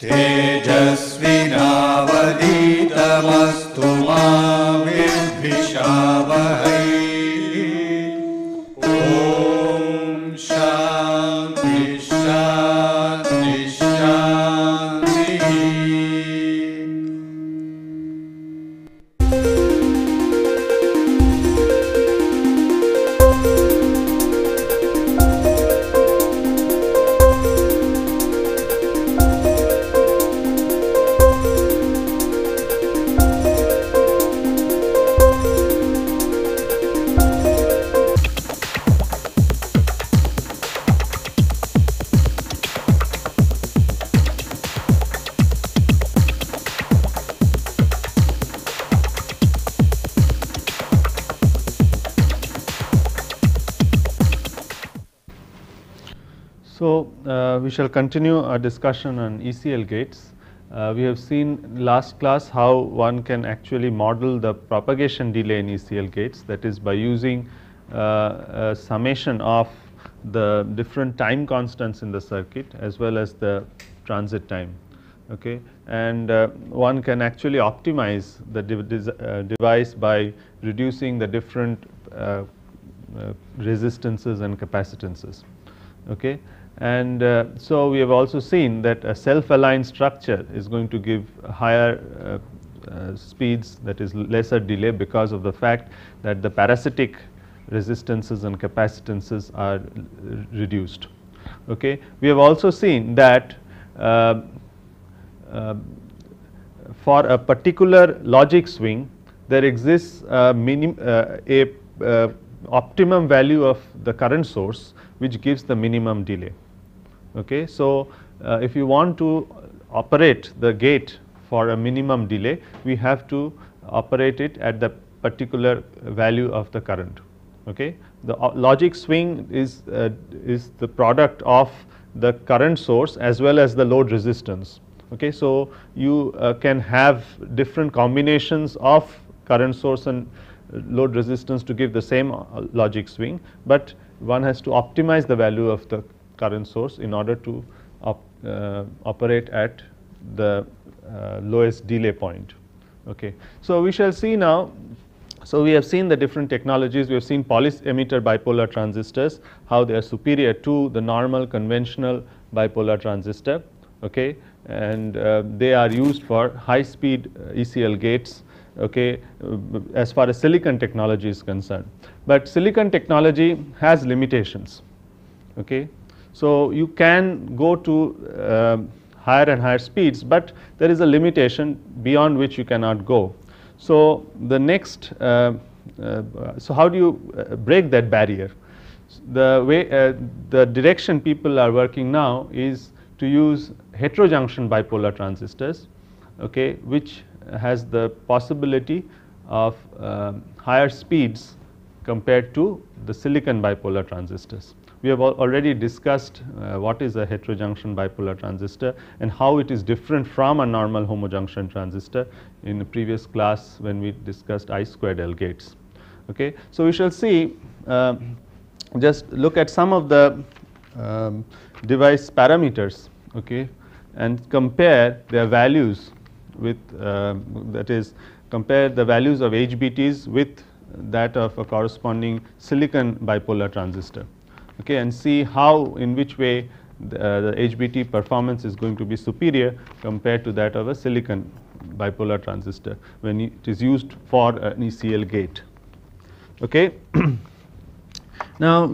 तेजस्विनावधीतमस्तु मा विद्विषावहै। ॐ शान्ति शान्ति शान्तिः। So, we shall continue our discussion on ECL gates. We have seen last class how one can actually model the propagation delay in ECL gates, that is by using a summation of the different time constants in the circuit as well as the transit time. Okay. And one can actually optimize the device by reducing the different resistances and capacitances. Okay. And so we have also seen that a self-aligned structure is going to give higher speeds, that is lesser delay, because of the fact that the parasitic resistances and capacitances are reduced. Okay. We have also seen that for a particular logic swing there exists a optimum value of the current source which gives the minimum delay. Okay. So, if you want to operate the gate for a minimum delay, we have to operate it at the particular value of the current. Okay. The logic swing is the product of the current source as well as the load resistance. Okay. So, you can have different combinations of current source and load resistance to give the same logic swing, but one has to optimize the value of the current source in order to operate at the lowest delay point. Okay. So, we shall see now. So, we have seen the different technologies. We have seen emitter bipolar transistors, how they are superior to the normal conventional bipolar transistor. Okay. And they are used for high speed ECL gates. Okay, as far as silicon technology is concerned, but silicon technology has limitations. Okay. So, you can go to higher and higher speeds, but there is a limitation beyond which you cannot go. So, the next so how do you break that barrier? The way the direction people are working now is to use heterojunction bipolar transistors, okay, which has the possibility of higher speeds compared to the silicon bipolar transistors. We have already discussed what is a heterojunction bipolar transistor and how it is different from a normal homojunction transistor in the previous class when we discussed I squared L gates. Okay. So, we shall see, just look at some of the device parameters, okay, and compare their values with that is compare the values of HBTs with that of a corresponding silicon bipolar transistor, okay, and see how, in which way the HBT performance is going to be superior compared to that of a silicon bipolar transistor when it is used for an ECL gate. Okay. Now,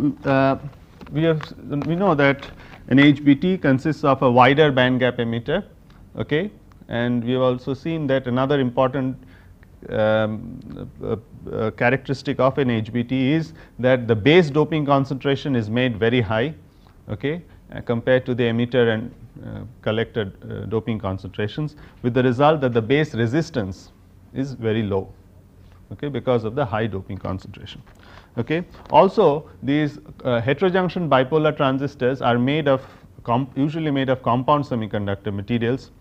we know that an HBT consists of a wider band gap emitter, okay, and we have also seen that another important characteristic of an HBT is that the base doping concentration is made very high, okay, compared to the emitter and collector doping concentrations, with the result that the base resistance is very low, okay, because of the high doping concentration. Okay. Also, these heterojunction bipolar transistors are made of usually made of compound semiconductor materials,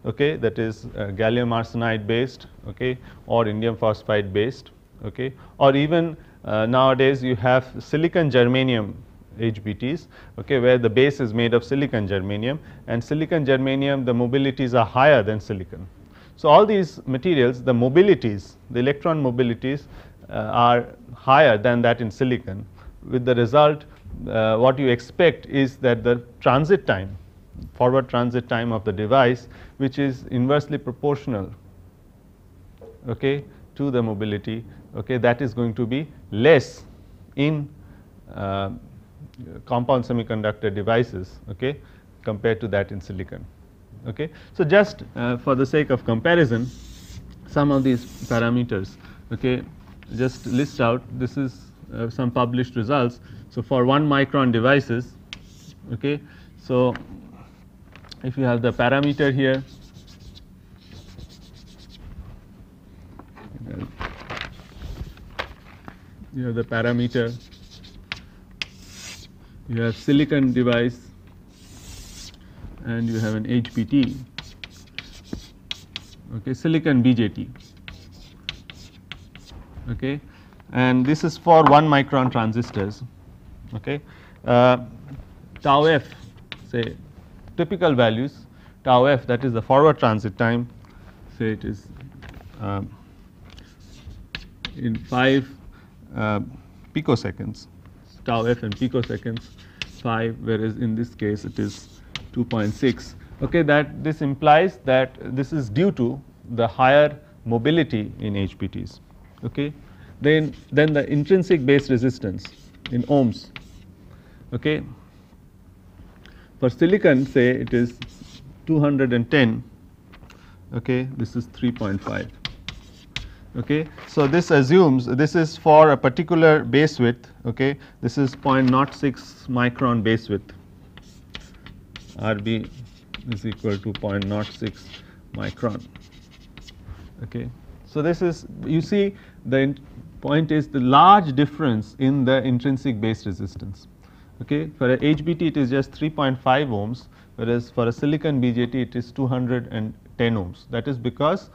okay, that is gallium arsenide based, okay, or indium phosphide based, okay, or even nowadays you have silicon germanium HBTs, okay, where the base is made of silicon germanium, and silicon germanium the mobilities are higher than silicon. So, all these materials, the mobilities, the electron mobilities are higher than that in silicon, with the result what you expect is that the transit time, forward transit time of the device, which is inversely proportional, okay, to the mobility, okay, that is going to be less in compound semiconductor devices, okay, compared to that in silicon. Okay. So, just for the sake of comparison, some of these parameters, okay, just list out, this is some published results. So, for 1 micron devices, okay, so if you have the parameter here, you have the parameter, you have silicon device, and you have an HBT, okay, silicon BJT, okay, and this is for 1 micron transistors, okay. Tau f, say typical values, tau f, that is the forward transit time, say it is in 5 picoseconds, tau f in picoseconds 5, whereas in this case it is 2.6. Okay, that this implies that this is due to the higher mobility in HBTs. Okay. Then the intrinsic base resistance in ohms. Okay. For silicon, say it is 210. Okay, this is 3.5. Okay. So, this assumes this is for a particular base width. Okay. This is 0.06 micron base width. RB is equal to 0.06 micron. Okay. So, this is, you see, the point is the large difference in the intrinsic base resistance. Okay. For a HBT it is just 3.5 ohms, whereas for a silicon BJT it is 210 ohms. That is because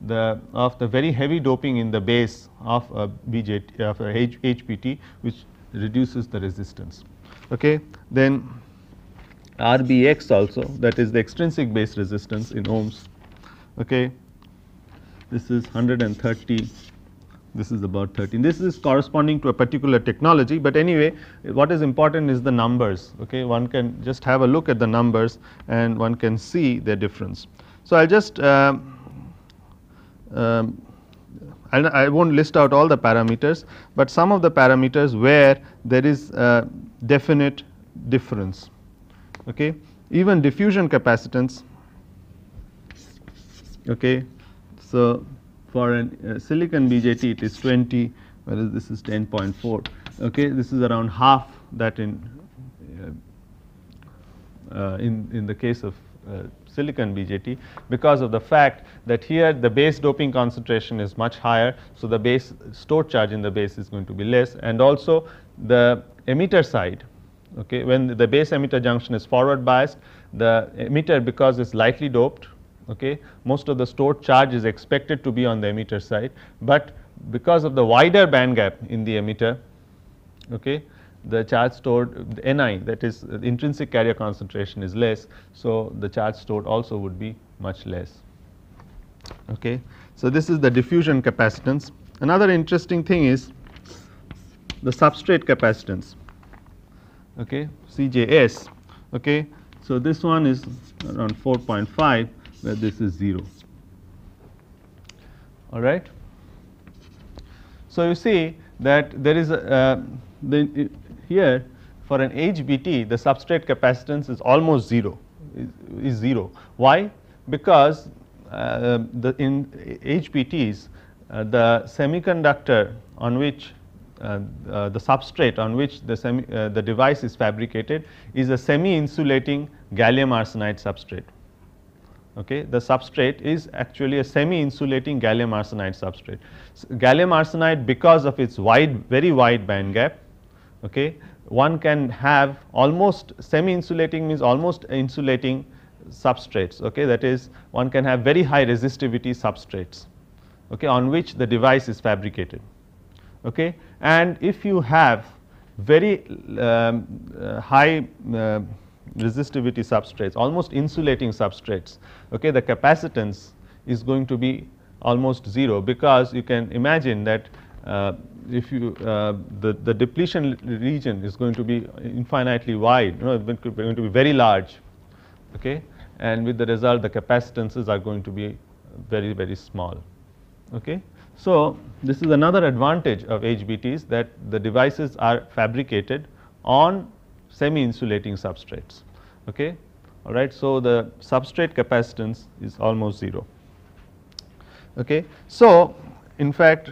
of the very heavy doping in the base of a BJT, of a HBT, which reduces the resistance. Okay. Then RBX also, that is the extrinsic base resistance in ohms. Okay. This is 130, this is about 13. This is corresponding to a particular technology, but anyway, what is important is the numbers. Okay. One can just have a look at the numbers and one can see the difference. So, I will just I will not list out all the parameters, but some of the parameters where there is a definite difference. Okay. Even diffusion capacitance. Okay. So, for a silicon BJT it is 20, whereas this is 10.4. Okay. This is around half that in the case of silicon BJT, because of the fact that here the base doping concentration is much higher. So, the base stored charge in the base is going to be less, and also the emitter side. Okay, when the base emitter junction is forward biased, the emitter, because it is lightly doped, okay, most of the stored charge is expected to be on the emitter side, but because of the wider band gap in the emitter, okay, the charge stored, the Ni, that is the intrinsic carrier concentration is less. So, the charge stored also would be much less. Okay. So, this is the diffusion capacitance. Another interesting thing is the substrate capacitance, okay, CJS. Okay. So, this one is around 4.5, where this is 0. All right. So, you see that there is here for an HBT the substrate capacitance is almost 0, is 0. Why? Because in HBTs the semiconductor on which the substrate on which the device is fabricated is a semi-insulating gallium arsenide substrate. Okay. The substrate is actually a semi-insulating gallium arsenide substrate. So, gallium arsenide, because of its very wide band gap, okay, one can have almost semi-insulating, means almost insulating substrates. Okay. That is, one can have very high resistivity substrates, okay, on which the device is fabricated. Okay. And if you have very high resistivity substrates, almost insulating substrates, okay, the capacitance is going to be almost 0, because you can imagine that if you the depletion region is going to be infinitely wide, it's going to be very large, okay, and with the result the capacitances are going to be very, very small. Okay. So, this is another advantage of HBTs, that the devices are fabricated on semi insulating substrates. Okay. All right. So, the substrate capacitance is almost 0. Okay. So, in fact,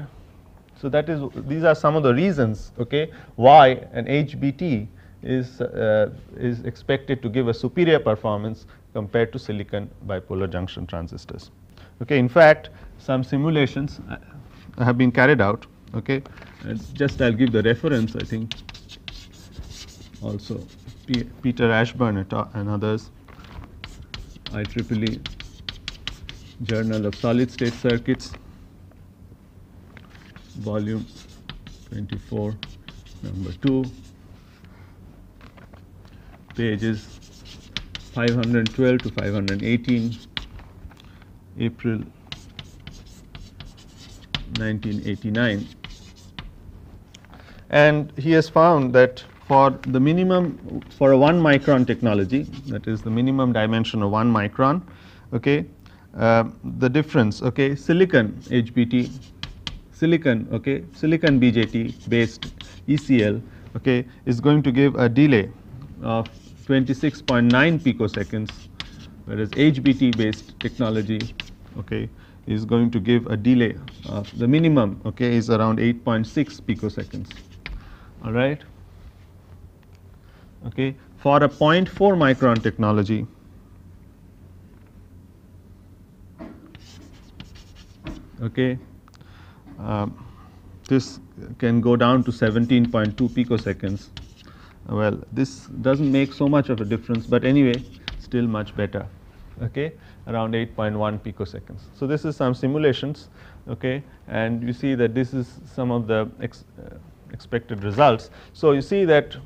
so that is, these are some of the reasons, okay, why an HBT is expected to give a superior performance compared to silicon bipolar junction transistors. Okay. In fact, some simulations have been carried out, okay, and just I will give the reference, I think also Peter Ashburn and others, IEEE Journal of Solid State Circuits, volume 24, number 2, pages 512 to 518, April 1989. And he has found that for the minimum, for a 1 micron technology, that is the minimum dimension of 1 micron, okay, the difference, okay, silicon HBT, silicon, okay, silicon BJT based ECL, okay, is going to give a delay of 26.9 picoseconds, whereas HBT based technology, okay, is going to give a delay of the minimum, okay, is around 8.6 picoseconds. All right. Okay. For a 0.4 micron technology, okay, this can go down to 17.2 picoseconds. Well, this does not make so much of a difference, but anyway, still much better, okay, around 8.1 picoseconds. So, this is some simulations, okay, and you see that this is some of the expected results. So, you see that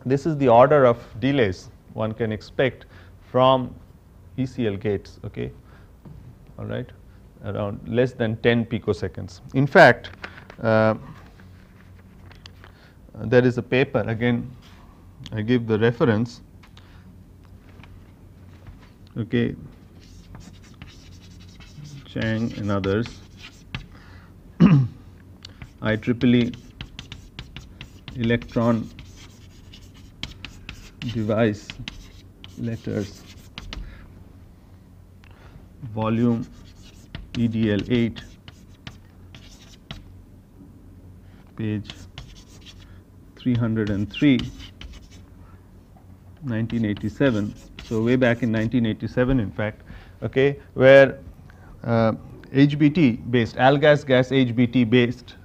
this is the order of delays one can expect from ECL gates, okay, all right, around less than 10 picoseconds. In fact, there is a paper, again I give the reference, okay, Chang and others, IEEE electron device letters, volume EDL 8, page 303, 1987. So, way back in 1987, in fact, okay, where HBT based AlGas gas HBT based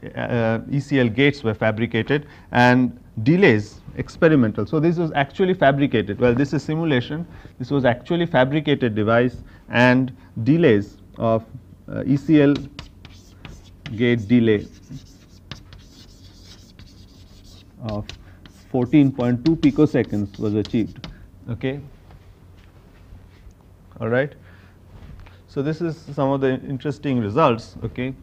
ECL gates were fabricated and delays experimental. So, this was actually fabricated. Well, this is simulation. This was actually fabricated device, and delays of ECL gate delay of 14.2 picoseconds was achieved. Okay. All right. So, this is some of the interesting results. Okay.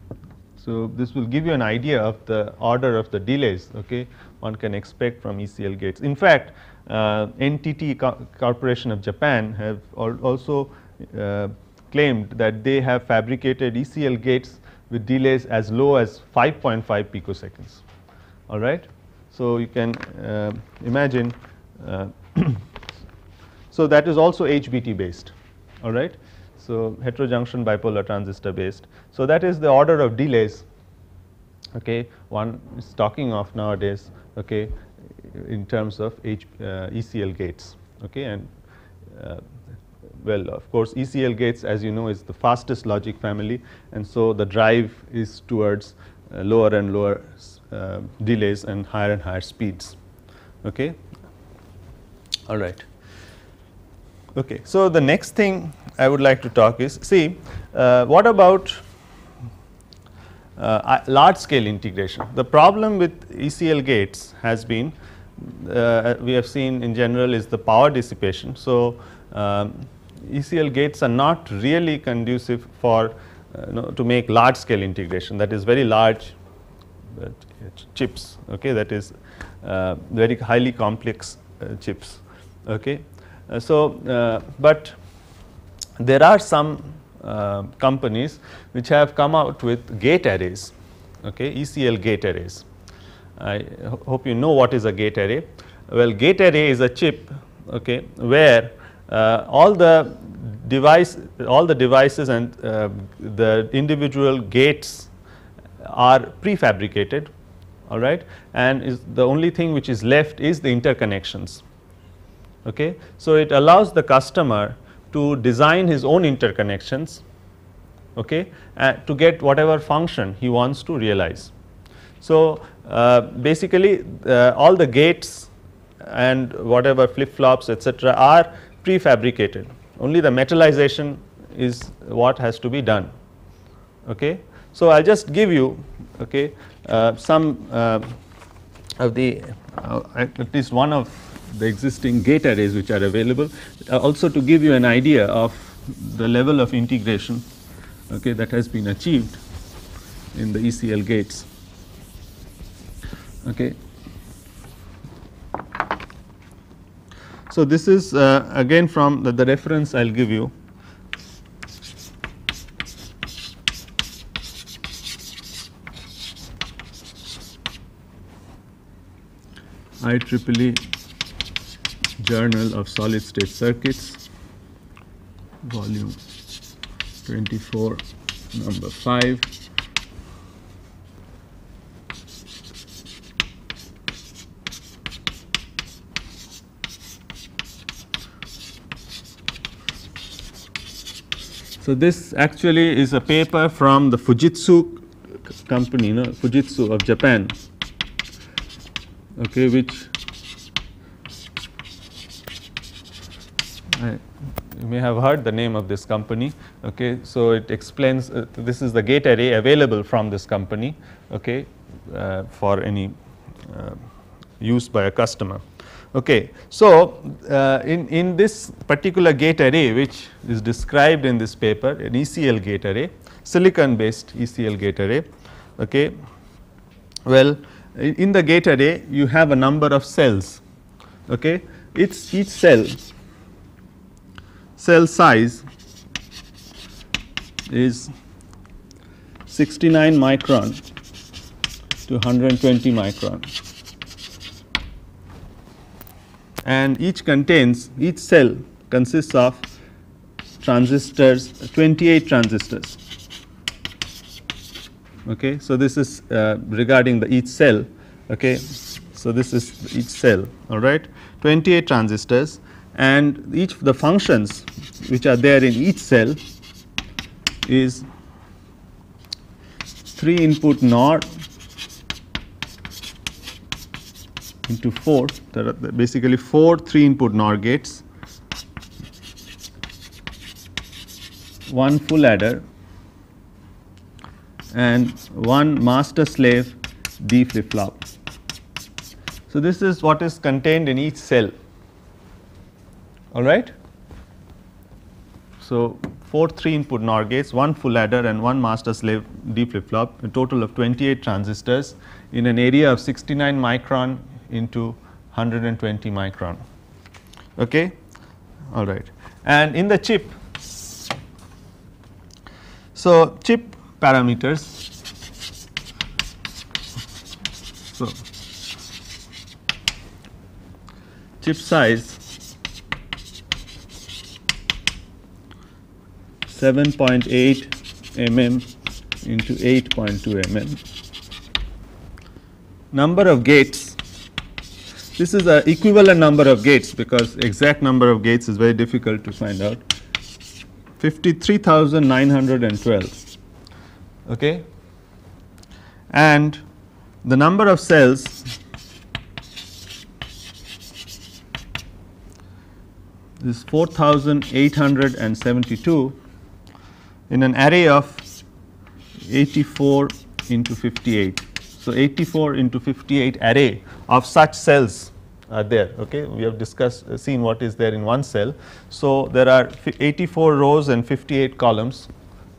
So, this will give you an idea of the order of the delays, okay, one can expect from ECL gates. In fact, NTT Corporation of Japan have also claimed that they have fabricated ECL gates with delays as low as 5.5 picoseconds. All right. So, you can imagine, so that is also HBT based. All right. So, heterojunction bipolar transistor based. So, that is the order of delays, okay, one is talking of nowadays, okay, in terms of ECL gates, okay, and well, of course, ECL gates, as you know, is the fastest logic family, and so the drive is towards lower and lower delays and higher speeds. Okay. All right. Okay. So, the next thing I would like to talk is, see, what about large scale integration. The problem with ECL gates has been we have seen in general is the power dissipation. So, ECL gates are not really conducive for to make large scale integration, that is very large chips, okay, that is very highly complex chips. Okay. But there are some companies which have come out with gate arrays, okay, ECL gate arrays. I hope you know what is a gate array. Well, gate array is a chip, okay, where all the devices and the individual gates are prefabricated, all right, and is the only thing which is left is the interconnections. Okay. So, it allows the customer to design his own interconnections, okay, to get whatever function he wants to realize. So, basically all the gates and whatever flip flops etc. are prefabricated, only the metallization is what has to be done. Okay. So, I will just give you, okay, some of the at least one of the existing gate arrays which are available, also to give you an idea of the level of integration, okay, that has been achieved in the ECL gates. Okay. So, this is again from the reference I will give you. IEEE Journal of Solid State Circuits, volume 24, number 5. So, this actually is a paper from the Fujitsu company, Fujitsu of Japan, okay, which you may have heard the name of this company. Okay. So, it explains this is the gate array available from this company, okay, for any use by a customer. Okay. So, in this particular gate array which is described in this paper, an ECL gate array, silicon based ECL gate array. Okay. Well, in the gate array you have a number of cells. Okay. Each cell size is 69 micron to 120 micron, and each cell consists of transistors, 28 transistors. Okay. So, this is regarding the each cell. Okay. So, this is each cell, all right, 28 transistors, and the functions which are there in each cell is 3 input NOR into 4, there are basically 4 3 input NOR gates, 1 full adder and 1 master slave D flip flop. So, this is what is contained in each cell, all right. So, 4 3 input NOR gates, 1 full adder and 1 master slave D flip flop, a total of 28 transistors in an area of 69 micron into 120 micron. Okay. All right. And in the chip, so chip parameters, so chip size 7.8 mm into 8.2 mm. Number of gates, this is the equivalent number of gates because exact number of gates is very difficult to find out, 53,912. Okay. And the number of cells is 4,872 in an array of 84 into 58. So, 84 into 58 array of such cells are there. Okay. We have discussed seen what is there in one cell. So, there are 84 rows and 58 columns,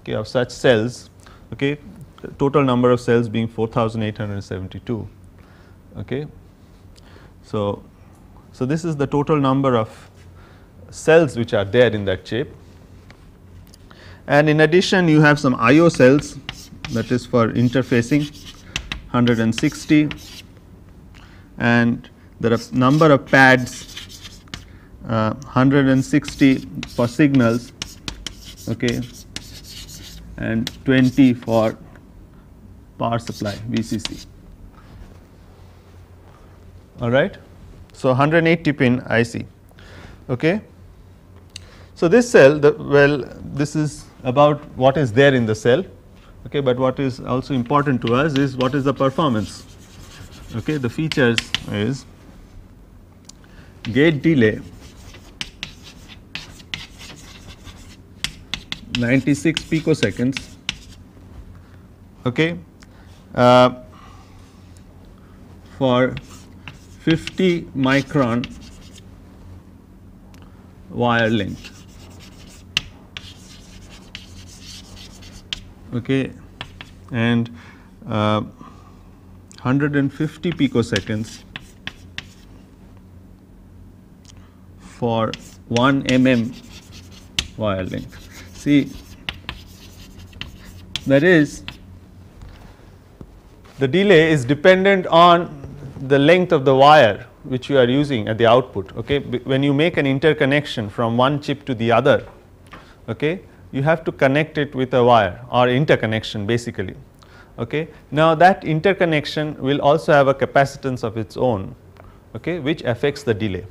okay, of such cells. Okay. The total number of cells being 4872. Okay. So, this is the total number of cells which are there in that chip, and in addition you have some IO cells, that is for interfacing 160, and there are number of pads 160 for signals, okay, and 20 for power supply VCC. All right. So, 180 pin IC. Okay. So, this cell, this is about what is there in the cell, okay, but what is also important to us is what is the performance. Okay. The features is gate delay 96 picoseconds, okay, for 50 micron wire length, okay, and 150 picoseconds for 1 mm wire length. See, that is, the delay is dependent on the length of the wire which you are using at the output. Okay. When you make an interconnection from one chip to the other, okay, you have to connect it with a wire or interconnection basically. Okay. Now, that interconnection will also have a capacitance of its own, okay, which affects the delay.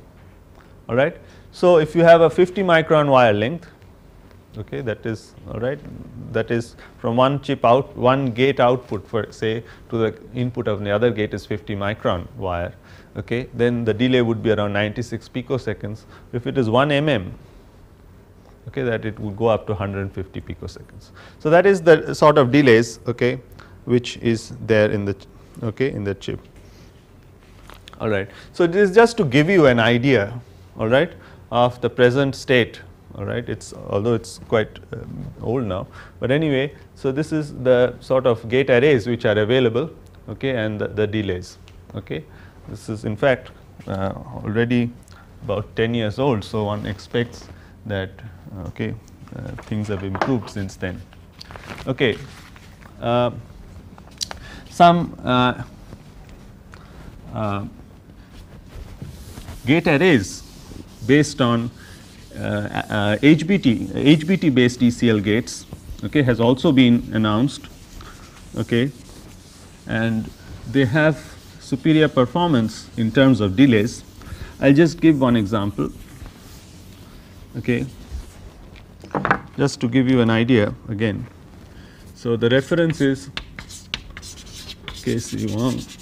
All right. So, if you have a 50 micron wire length, okay, that is all right, that is from one chip out, one gate output for say to the input of the other gate is 50 micron wire, okay, then the delay would be around 96 picoseconds. If it is 1 mm, okay, that it would go up to 150 picoseconds. So, that is the sort of delays, okay, which is there in the, okay, in the chip. All right. So, this is just to give you an idea, all right, of the present state. All right, it's although it's quite old now, but anyway, so this is the sort of gate arrays which are available, okay, and the delays. Okay, this is in fact already about 10 years old, so one expects that okay, things have improved since then. Okay, some gate arrays based on HBT based ECL gates, okay, has also been announced, okay, and they have superior performance in terms of delays. I will just give one example, okay, just to give you an idea again. So, the reference is KC1.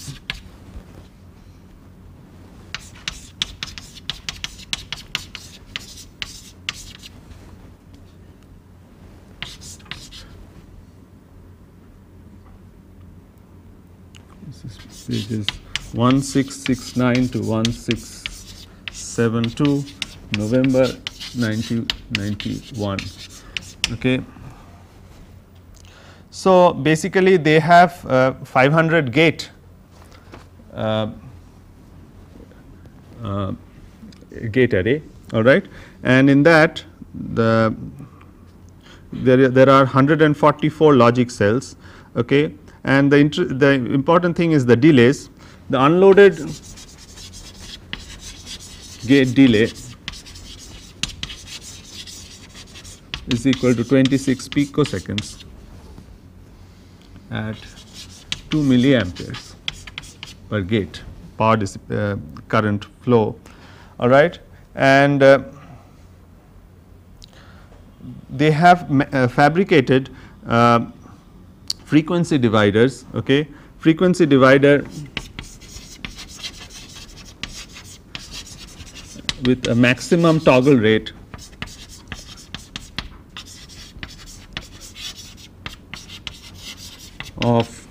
Pages 1669 to 1672, November 1991. Okay. So, basically they have 500 gate gate array, all right, and in that there are 144 logic cells, okay. And the important thing is the delays. The unloaded gate delay is equal to 26 picoseconds at 2 milliamperes per gate power current flow, all right. And they have fabricated frequency dividers, okay, frequency divider with a maximum toggle rate of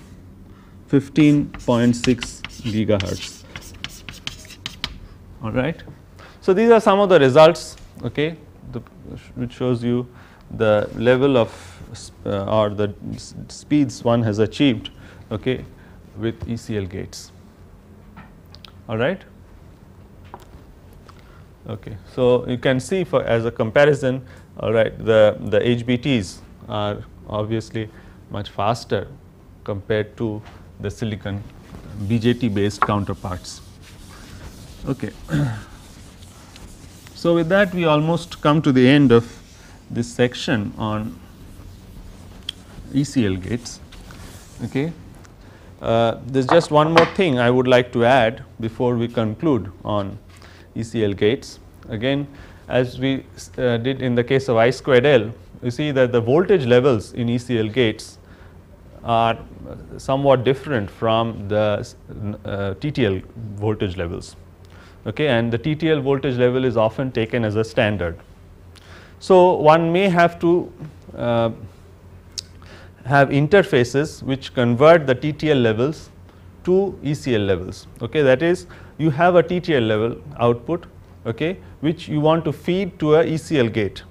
15.6 gigahertz. All right. So, these are some of the results, okay, which shows you the level of or the speeds one has achieved, okay, with ECL gates. All right. Okay. So, you can see for as a comparison, all right, the HBTs are obviously much faster compared to the silicon BJT based counterparts. Okay. So, with that we almost come to the end of this section on ECL gates. Okay. There is just one more thing I would like to add before we conclude on ECL gates. Again, as we did in the case of I squared L, you see that the voltage levels in ECL gates are somewhat different from the TTL voltage levels, okay, and the TTL voltage level is often taken as a standard. So, one may have to have interfaces which convert the TTL levels to ECL levels, okay. That is, you have a TTL level output, okay, which you want to feed to a ECL gate,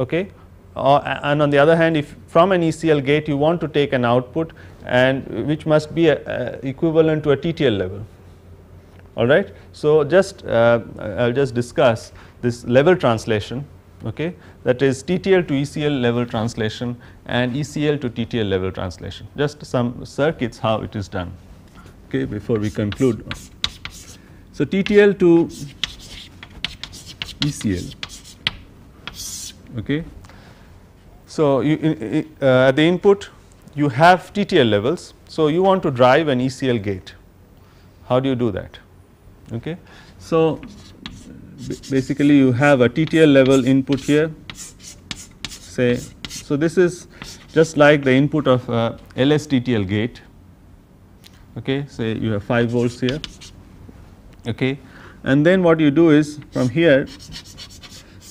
okay. And on the other hand, if from an ECL gate you want to take an output and which must be equivalent to a TTL level, all right. So, just I will just discuss this level translation, okay, that is TTL to ECL level translation and ECL to TTL level translation, just some circuits how it is done, okay, before we conclude. So, TTL to ECL, okay. So, at the input you have TTL levels. So, you want to drive an ECL gate. How do you do that? Okay. So, basically you have a TTL level input here, say. So, this is just like the input of a LS TTL gate, okay. Say you have 5 volts here, okay, and then what you do is from here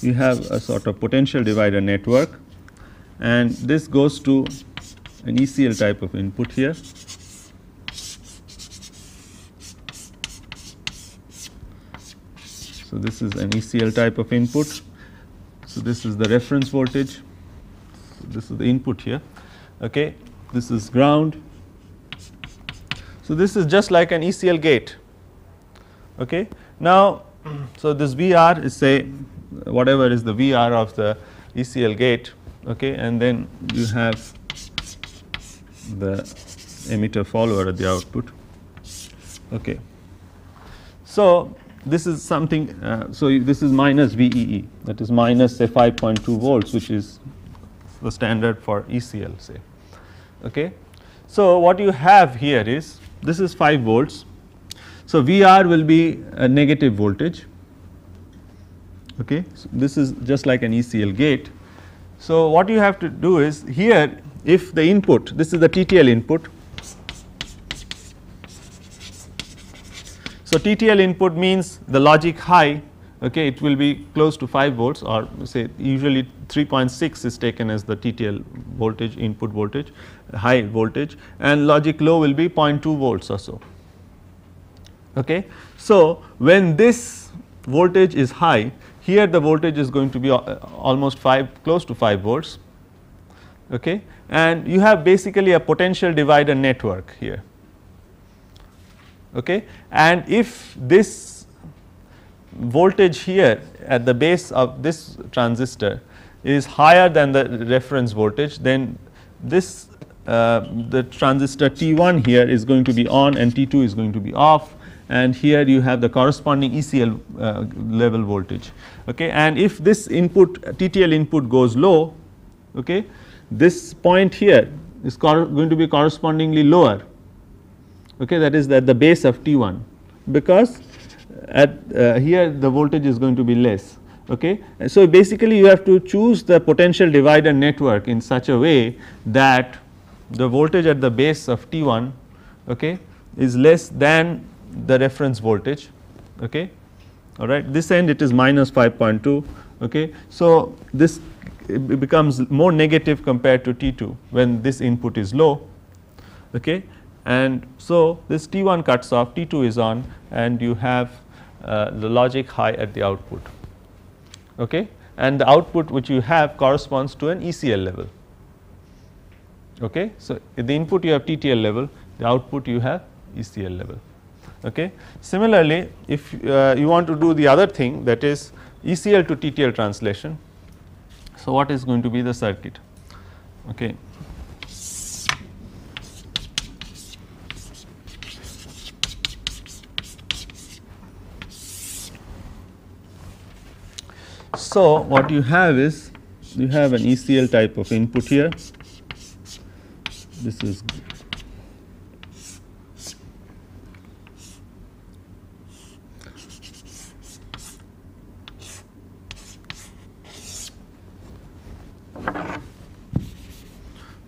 you have a sort of potential divider network, and this goes to an ECL type of input here. So, this is an ECL type of input. So, this is the reference voltage. So, this is the input here, okay. This is ground. So, this is just like an ECL gate, okay. Now, so this VR is, say, whatever is the VR of the ECL gate, okay, and then you have the emitter follower at the output, okay. So, this is something, so this is minus VEE, that is minus say 5.2 volts, which is the standard for ECL, say, okay. So, what you have here is this is 5 volts. So, VR will be a negative voltage, okay. So, this is just like an ECL gate. So, what you have to do is here, if the input, this is the TTL input. So, TTL input means the logic high, okay, it will be close to 5 volts, or say usually 3.6 is taken as the TTL voltage, input voltage, high voltage, and logic low will be 0.2 volts or so, okay. So, when this voltage is high, here the voltage is going to be almost close to 5 volts, okay, and you have basically a potential divider network here, okay. And if this voltage here at the base of this transistor is higher than the reference voltage, then this the transistor T1 here is going to be on and T2 is going to be off, and here you have the corresponding ECL level voltage, okay. And if this input TTL input goes low, okay, this point here is going to be correspondingly lower, okay, that is at the base of T1, because at here the voltage is going to be less, okay. And so, basically you have to choose the potential divider network in such a way that the voltage at the base of T1, okay, is less than the reference voltage, okay, all right. This end it is minus 5.2, okay. So, this becomes more negative compared to T2 when this input is low, Okay. And so, this T1 cuts off, T2 is on, and you have the logic high at the output. Okay. And the output which you have corresponds to an ECL level. Okay. So, at the input you have TTL level, the output you have ECL level. Okay. Similarly, if you want to do the other thing, that is ECL to TTL translation. So, what is going to be the circuit? Okay. So, what you have is you have an ECL type of input here. This is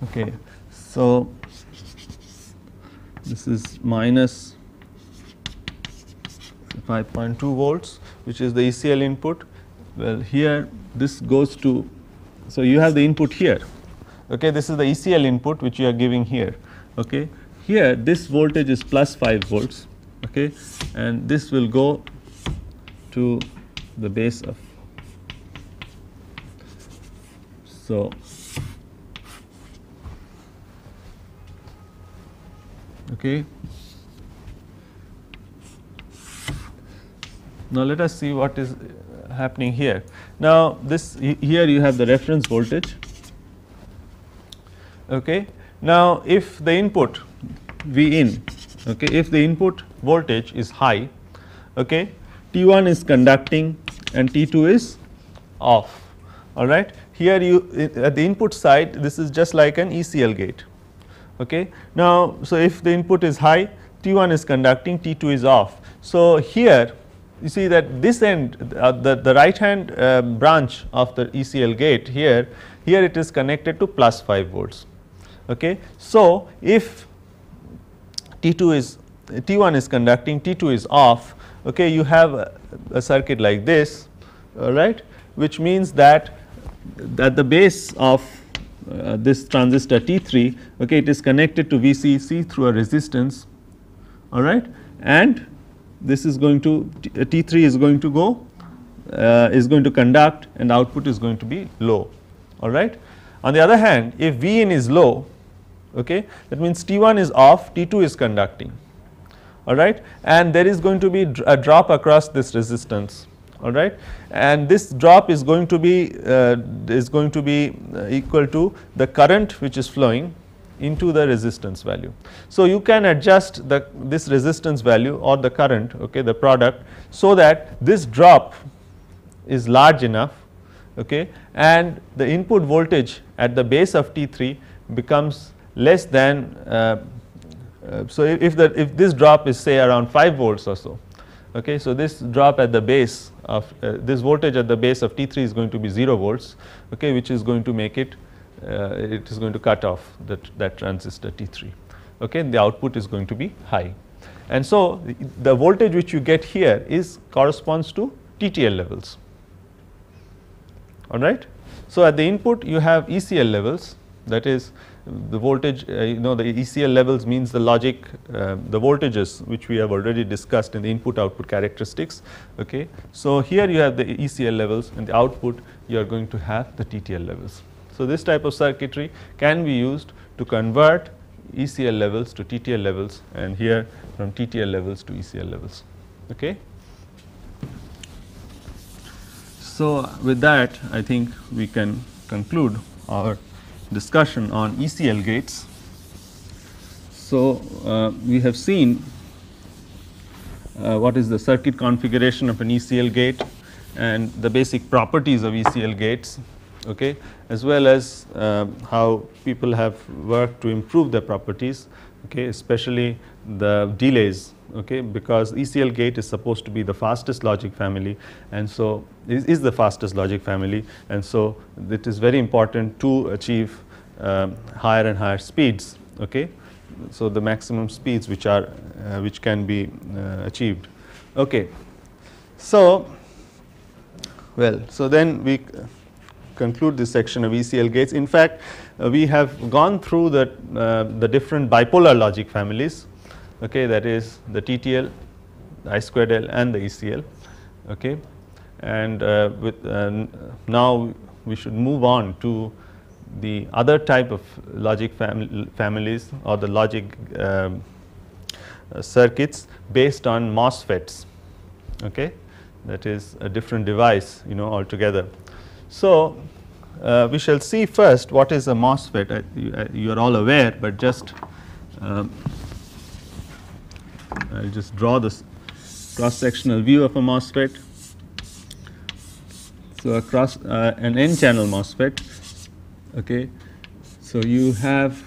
okay. So, this is minus 5.2 volts, which is the ECL input. Well, here this goes to, so you have the input here. Okay, this is the ECL input which you are giving here. Okay, here this voltage is plus 5 volts. Okay, and this will go to the base of. So, okay. Now, let us see what is happening here. Now, this here you have the reference voltage. Okay. Now, if the input V in, okay, if the input voltage is high, okay, T1 is conducting and T2 is off. All right. Here you at the input side, this is just like an ECL gate. Okay. Now, so if the input is high, T1 is conducting, T2 is off. So, here you see that this end, the right hand branch of the ECL gate here it is connected to plus 5 volts. Okay. So, if T1 is conducting, T2 is off, okay, you have a circuit like this, right, which means that at the base of this transistor T3, okay, it is connected to VCC through a resistance, all right, and this is going to T3 is going to go is going to conduct and output is going to be low, all right. On the other hand, if V in is low, okay, that means T1 is off, T2 is conducting, all right, and there is going to be a drop across this resistance, all right, and this drop is going to be equal to the current which is flowing into the resistance value. So, you can adjust this resistance value or the current, okay, the product, so that this drop is large enough, okay, and the input voltage at the base of T3 becomes less than so if this drop is say around 5 volts or so, okay, so this drop at the base of this voltage at the base of T3 is going to be 0 volts, okay, which is going to make it it is going to cut off that transistor T3, okay, and the output is going to be high. And so, the voltage which you get here corresponds to TTL levels, all right. So, at the input you have ECL levels, that is the voltage, the ECL levels means the logic, the voltages which we have already discussed in the input output characteristics, okay. So, here you have the ECL levels and the output you are going to have the TTL levels. So, this type of circuitry can be used to convert ECL levels to TTL levels, and here from TTL levels to ECL levels, okay. So, with that I think we can conclude our discussion on ECL gates. So, we have seen what is the circuit configuration of an ECL gate and the basic properties of ECL gates, okay, as well as how people have worked to improve their properties, okay, especially the delays, okay, because ECL gate is supposed to be the fastest logic family, and so is the fastest logic family, and so it is very important to achieve higher and higher speeds, okay. So, the maximum speeds which are which can be achieved, okay. So, well, so then we conclude this section of ECL gates. In fact, we have gone through the different bipolar logic families, okay, that is the TTL, the I2L and the ECL, okay, and now we should move on to the other type of logic families or the logic circuits based on Mosfets, okay, that is a different device, you know, altogether. So, we shall see first what is a Mosfet. You are all aware, but just I will just draw this cross sectional view of a Mosfet. So, across an n channel Mosfet, okay. So, you have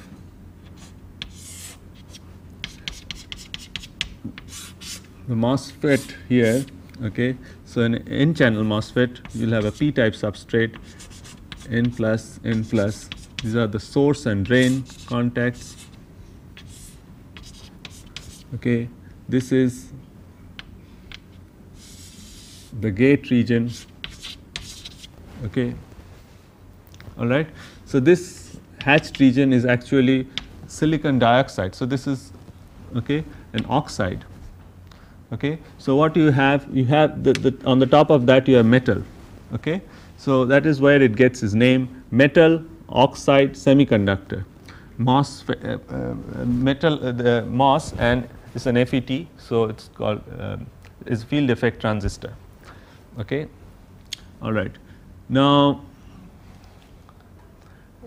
the Mosfet here, okay. So, an n channel Mosfet, you will have a p type substrate, n plus, these are the source and drain contacts, okay. This is the gate region, okay, all right. So, this hatched region is actually silicon dioxide. So, this is, okay, an oxide, okay. So, what you have the on the top of that you have metal, okay. So, that is where it gets its name, metal oxide semiconductor, metal the MOS, and it's an FET. So, it's called is field effect transistor, okay, all right. Now,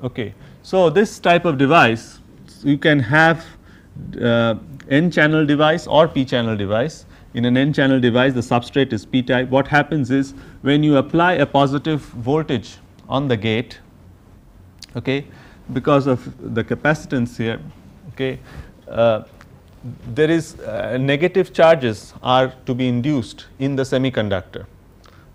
okay, so this type of device, you can have n channel device or p channel device. In an n channel device, the substrate is p type. What happens is, when you apply a positive voltage on the gate, okay, because of the capacitance here, okay, there is negative charges are to be induced in the semiconductor,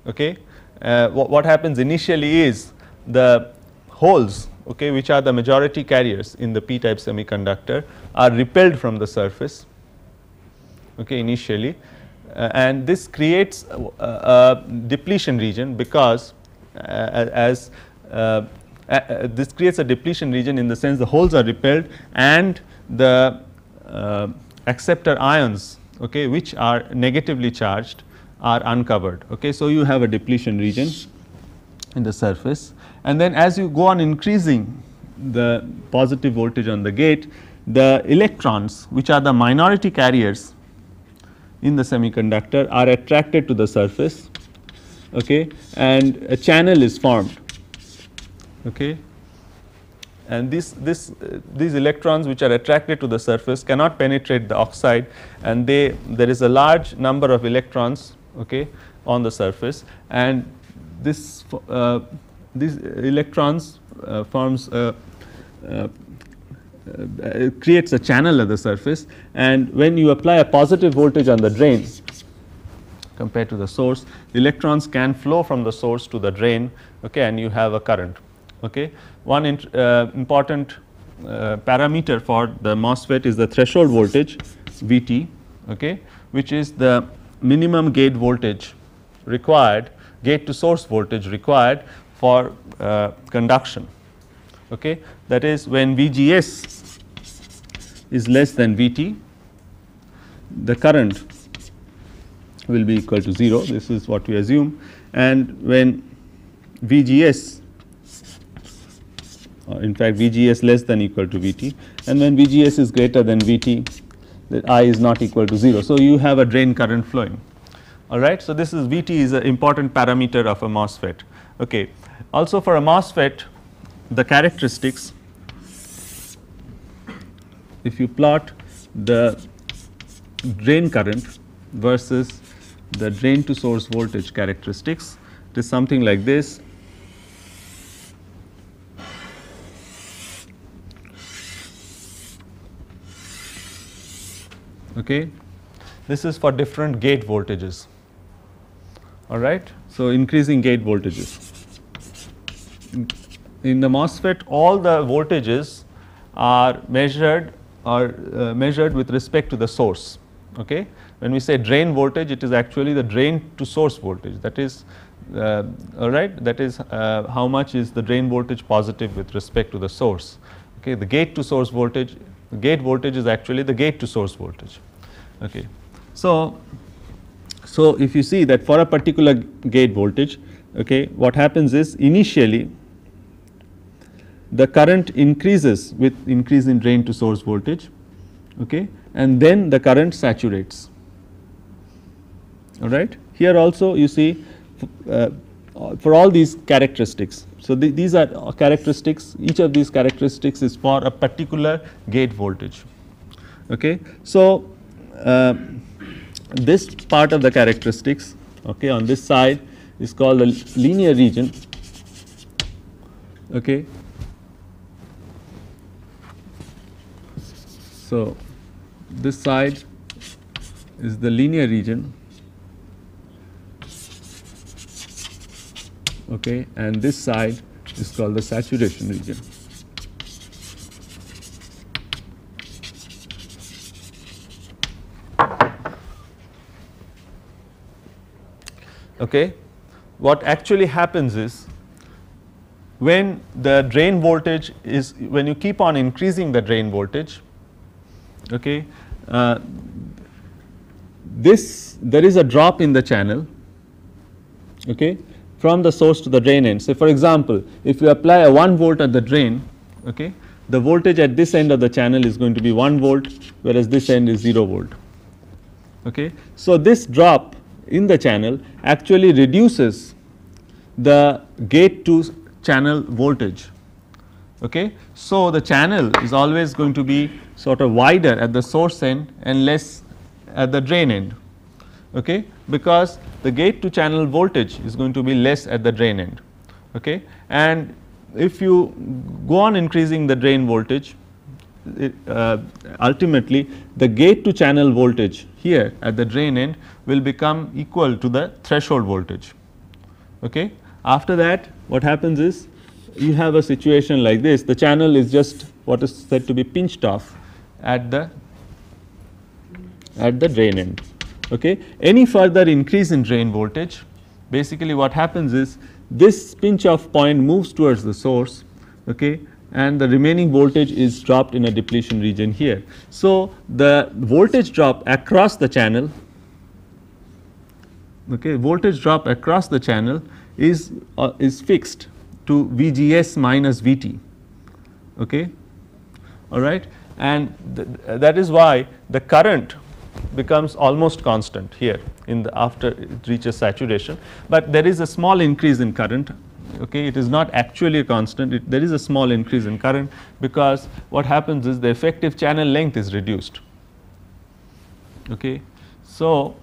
okay. What happens initially is the holes, okay, which are the majority carriers in the p type semiconductor, are repelled from the surface, okay, initially, and this creates a depletion region, because this creates a depletion region in the sense the holes are repelled and the acceptor ions, okay, which are negatively charged, are uncovered, okay. So, you have a depletion region in the surface, and then as you go on increasing the positive voltage on the gate, the electrons, which are the minority carriers in the semiconductor, are attracted to the surface, okay, and a channel is formed, okay. And these electrons which are attracted to the surface cannot penetrate the oxide, and there is a large number of electrons, okay, on the surface, and these electrons forms creates a channel at the surface, and when you apply a positive voltage on the drain compared to the source, the electrons can flow from the source to the drain, okay, and you have a current, okay. One important parameter for the MOSFET is the threshold voltage VT, okay, which is the minimum gate voltage required, gate to source voltage required for conduction, okay. That is, when VGS is less than VT, the current will be equal to 0, this is what we assume, and when VGS, in fact VGS less than equal to VT, and when VGS is greater than VT, the I is not equal to 0. So, you have a drain current flowing, all right. So, this is VT is an important parameter of a MOSFET, okay. Also, for a MOSFET, the characteristics, if you plot the drain current versus the drain to source voltage characteristics, it is something like this. Okay. This is for different gate voltages, all right. So, increasing gate voltages. In the MOSFET, all the voltages are measured with respect to the source, okay. when we say drain voltage, it is actually the drain to source voltage, that is alright, that is how much is the drain voltage positive with respect to the source. Okay, the gate to source voltage, the gate voltage is actually the gate to source voltage. Okay. So if you see that for a particular gate voltage, okay, what happens is initially the current increases with increase in drain to source voltage, okay, and then the current saturates. All right. Here also you see for all these characteristics. So, these are characteristics, each of these characteristics is for a particular gate voltage. Okay. So, this part of the characteristics, okay, on this side is called the linear region. Okay. So, this side is the linear region, okay, and this side is called the saturation region. Okay. What actually happens is when the drain voltage is, when you keep on increasing the drain voltage, okay, there is a drop in the channel, okay, from the source to the drain end. So, for example, if you apply a 1 volt at the drain, okay, the voltage at this end of the channel is going to be 1 volt, whereas this end is 0 volt. Okay. So, this drop in the channel actually reduces the gate to channel voltage. Okay. So, the channel is always going to be sort of wider at the source end and less at the drain end, okay, because the gate to channel voltage is going to be less at the drain end. Okay. And if you go on increasing the drain voltage, ultimately the gate to channel voltage here at the drain end will become equal to the threshold voltage. Okay. After that, what happens is you have a situation like this, the channel is just what is said to be pinched off at the drain end. Okay. Any further increase in drain voltage, basically what happens is this pinch off point moves towards the source, okay, and the remaining voltage is dropped in a depletion region here. So, the voltage drop across the channel, okay, voltage drop across the channel is fixed to VGS minus VT. Okay. All right. And that is why the current becomes almost constant here in the after it reaches saturation, but there is a small increase in current. Okay. It is not actually a constant, there is a small increase in current, because what happens is the effective channel length is reduced. Okay. So,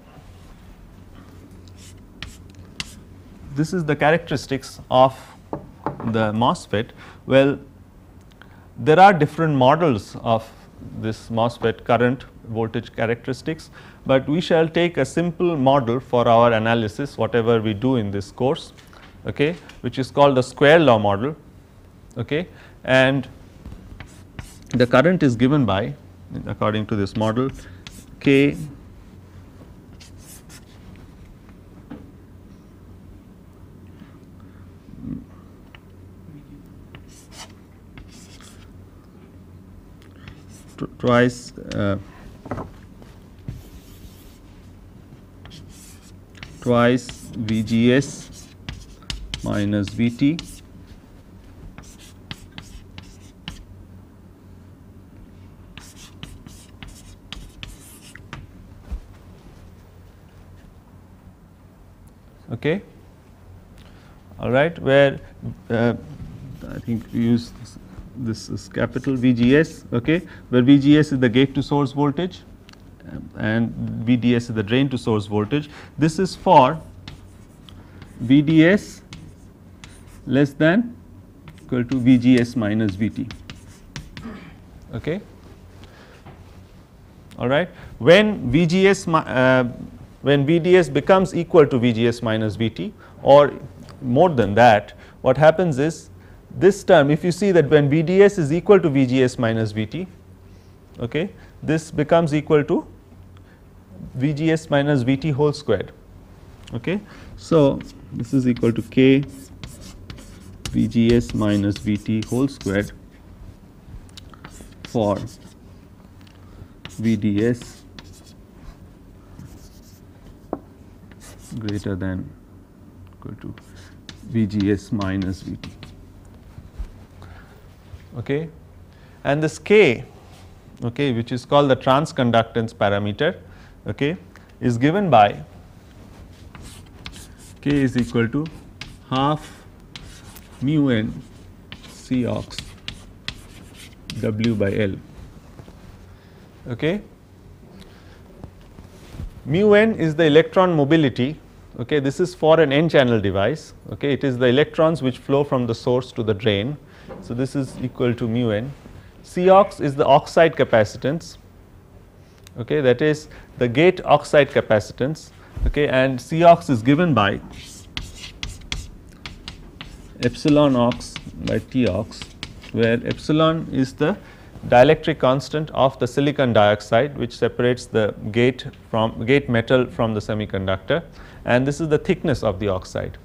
this is the characteristics of the MOSFET. Well, there are different models of this MOSFET current voltage characteristics, but we shall take a simple model for our analysis whatever we do in this course, okay, which is called the square law model. Okay. And the current is given by, according to this model, K twice VGS minus VT okay, all right, where I think we use this is capital VGS, okay, where VGS is the gate to source voltage and VDS is the drain to source voltage. This is for VDS less than equal to VGS minus VT. Okay. All right. When when VDS becomes equal to VGS minus VT, or more than that, what happens is this term, if you see that when VDS is equal to VGS minus VT, okay, this becomes equal to VGS minus VT whole squared. Okay. So, this is equal to K VGS minus VT whole squared for VDS greater than equal to VGS minus VT. Okay. And this K, okay, which is called the transconductance parameter, okay, is given by K is equal to half mu n C ox W by L. Okay. Mu n is the electron mobility. Okay, this is for an n channel device. Okay, it is the electrons which flow from the source to the drain. So, this is equal to mu n. C ox is the oxide capacitance. Okay, that is the gate oxide capacitance. Okay, and C ox is given by epsilon ox by T ox, where epsilon is the dielectric constant of the silicon dioxide, which separates the gate metal from the semiconductor, and this is the thickness of the oxide.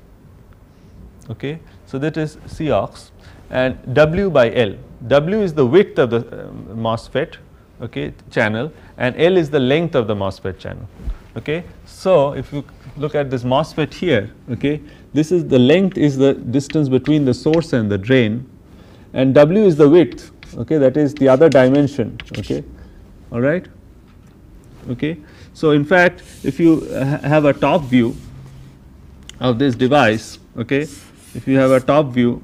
Okay. So, that is C ox, and W by L. W is the width of the MOSFET, okay, channel, and L is the length of the MOSFET channel. Okay. So, if you look at this MOSFET here, okay, this is the length is the distance between the source and the drain, and W is the width, okay, that is the other dimension. Okay. All right. Okay. So, in fact, if you have a top view of this device, okay, if you have a top view,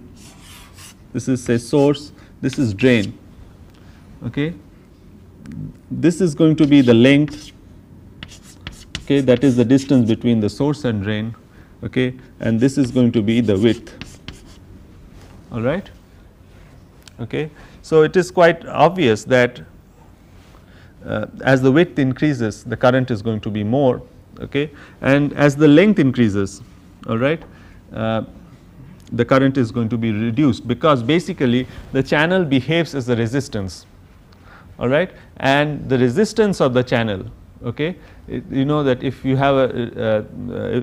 this is say source, this is drain. Okay. This is going to be the length, okay, that is the distance between the source and drain, okay, and this is going to be the width. All right. Okay. So, it is quite obvious that as the width increases, the current is going to be more, okay, and as the length increases, all right, the current is going to be reduced, because basically the channel behaves as a resistance, all right, and the resistance of the channel, okay, you know that if you have a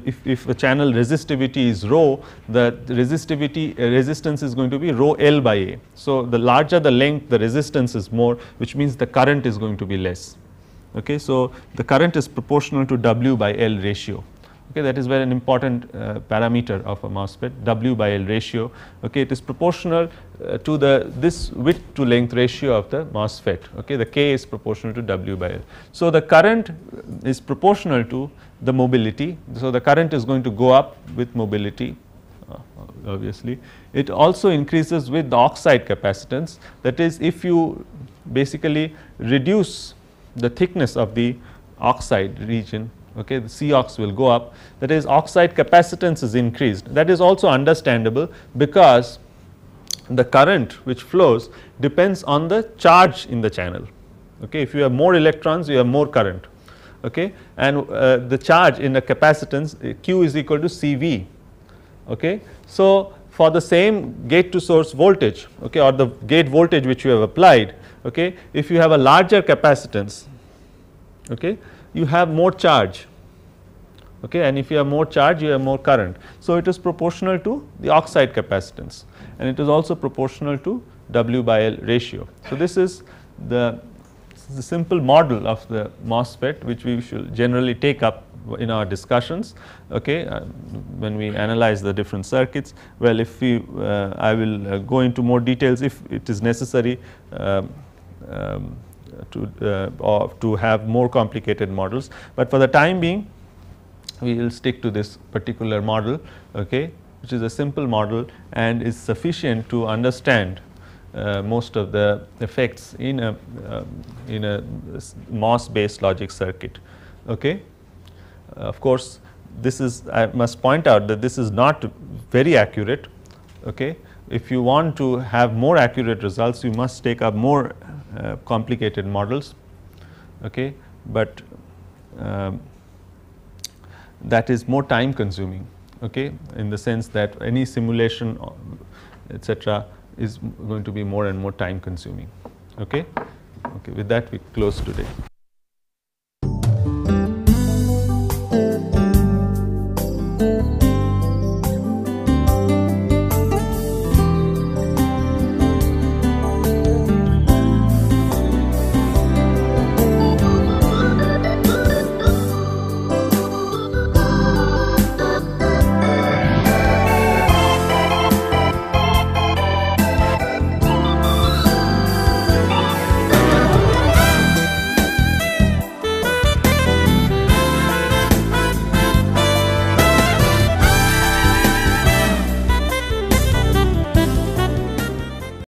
if a channel resistivity is rho, the resistance is going to be rho L by A. So, the larger the length, the resistance is more, which means the current is going to be less. Okay. So, the current is proportional to W by L ratio. Okay, that is very an important parameter of a MOSFET, W by L ratio. Okay, it is proportional to this width to length ratio of the MOSFET. Okay, the K is proportional to W by L. So, the current is proportional to the mobility. So, the current is going to go up with mobility, obviously. It also increases with the oxide capacitance, that is, if you basically reduce the thickness of the oxide region, okay, the C ox will go up, that is oxide capacitance is increased. That is also understandable, because the current which flows depends on the charge in the channel. Okay, if you have more electrons, you have more current, okay, and the charge in the capacitance Q is equal to CV. Okay. So, for the same gate to source voltage, okay, or the gate voltage which you have applied, okay, if you have a larger capacitance, okay, you have more charge, okay, and if you have more charge, you have more current. So, it is proportional to the oxide capacitance, and it is also proportional to W by L ratio. So, this is the simple model of the MOSFET, which we should generally take up in our discussions, okay, when we analyze the different circuits. Well, if we I will go into more details if it is necessary to have more complicated models, but for the time being we will stick to this particular model, okay, which is a simple model and is sufficient to understand most of the effects in a MOS based logic circuit. Okay. Of course, this is, I must point out that this is not very accurate. Okay. If you want to have more accurate results, you must take up more complicated models, okay, but that is more time consuming, okay, in the sense that any simulation etc. is going to be more and more time consuming. Okay. Okay. With that we close today.